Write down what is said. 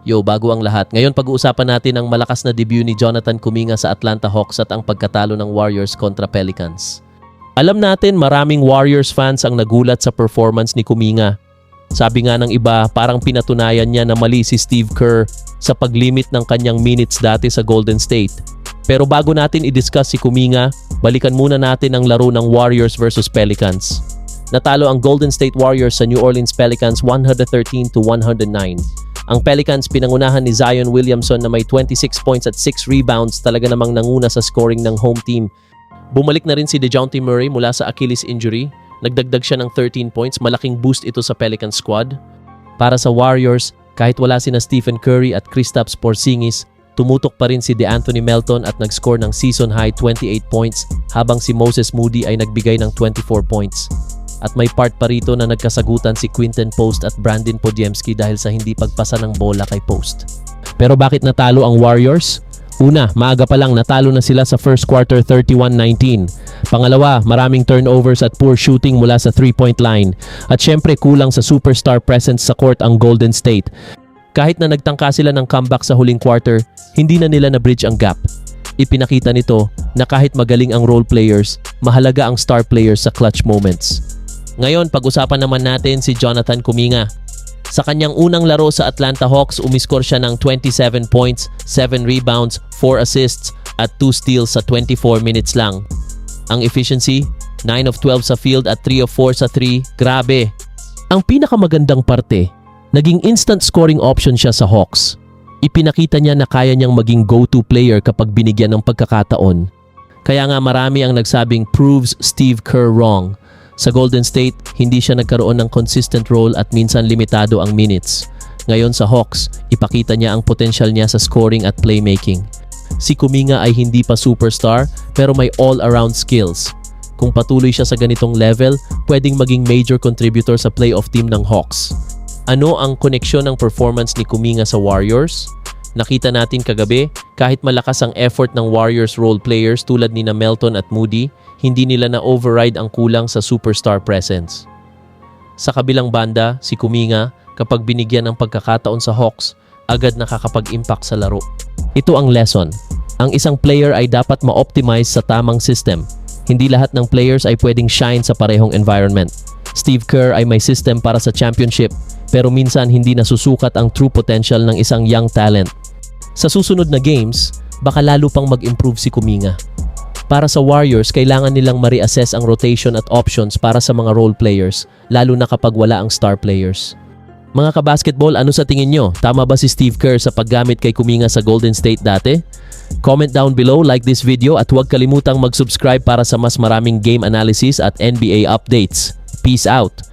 Yo, bago ang lahat, ngayon pag-uusapan natin ang malakas na debut ni Jonathan Kuminga sa Atlanta Hawks at ang pagkatalo ng Warriors kontra Pelicans. Alam natin maraming Warriors fans ang nagulat sa performance ni Kuminga. Sabi nga ng iba, parang pinatunayan niya na mali si Steve Kerr sa paglimit ng kanyang minutes dati sa Golden State. Pero bago natin i-discuss si Kuminga, balikan muna natin ang laro ng Warriors versus Pelicans. Natalo ang Golden State Warriors sa New Orleans Pelicans 113-109. Ang Pelicans pinangunahan ni Zion Williamson na may 26 points at 6 rebounds, talaga namang nanguna sa scoring ng home team. Bumalik na rin si DeJounte Murray mula sa Achilles injury. Nagdagdag siya ng 13 points, malaking boost ito sa Pelicans squad. Para sa Warriors, kahit wala sina Stephen Curry at Kristaps Porzingis, tumutok pa rin si DeAnthony Melton at nag-score ng season-high 28 points habang si Moses Moody ay nagbigay ng 24 points. At may part pa rito na nagkasagutan si Quinton Post at Brandon Podziemski dahil sa hindi pagpasa ng bola kay Post. Pero bakit natalo ang Warriors? Una, maaga pa lang natalo na sila sa first quarter 31-19. Pangalawa, maraming turnovers at poor shooting mula sa 3-point line. At syempre kulang sa superstar presence sa court ang Golden State. Kahit na nagtangka sila ng comeback sa huling quarter, hindi na nila na-bridge ang gap. Ipinakita nito na kahit magaling ang role players, mahalaga ang star players sa clutch moments. Ngayon, pag-usapan naman natin si Jonathan Kuminga. Sa kanyang unang laro sa Atlanta Hawks, umiskor siya ng 27 points, 7 rebounds, 4 assists at 2 steals sa 24 minutes lang. Ang efficiency, 9 of 12 sa field at 3 of 4 sa 3. Grabe! Ang pinakamagandang parte, naging instant scoring option siya sa Hawks. Ipinakita niya na kaya niyang maging go-to player kapag binigyan ng pagkakataon. Kaya nga marami ang nagsabing proves Steve Kerr wrong. Sa Golden State, hindi siya nagkaroon ng consistent role at minsan limitado ang minutes. Ngayon sa Hawks, ipakita niya ang potential niya sa scoring at playmaking. Si Kuminga ay hindi pa superstar pero may all-around skills. Kung patuloy siya sa ganitong level, pwedeng maging major contributor sa playoff team ng Hawks. Ano ang koneksyon ng performance ni Kuminga sa Warriors? Nakita natin kagabi, kahit malakas ang effort ng Warriors role players tulad ni Melton at Moody, hindi nila na-override ang kulang sa superstar presence. Sa kabilang banda, si Kuminga, kapag binigyan ng pagkakataon sa Hawks, agad nakakapag-impact sa laro. Ito ang lesson. Ang isang player ay dapat ma-optimize sa tamang system. Hindi lahat ng players ay pwedeng shine sa parehong environment. Steve Kerr ay may system para sa championship, pero minsan hindi nasusukat ang true potential ng isang young talent. Sa susunod na games, baka lalo pang mag-improve si Kuminga. Para sa Warriors, kailangan nilang ma-reassess ang rotation at options para sa mga role players, lalo na kapag wala ang star players. Mga kabasketball, ano sa tingin nyo? Tama ba si Steve Kerr sa paggamit kay Kuminga sa Golden State dati? Comment down below, like this video at huwag kalimutang mag-subscribe para sa mas maraming game analysis at NBA updates. Peace out!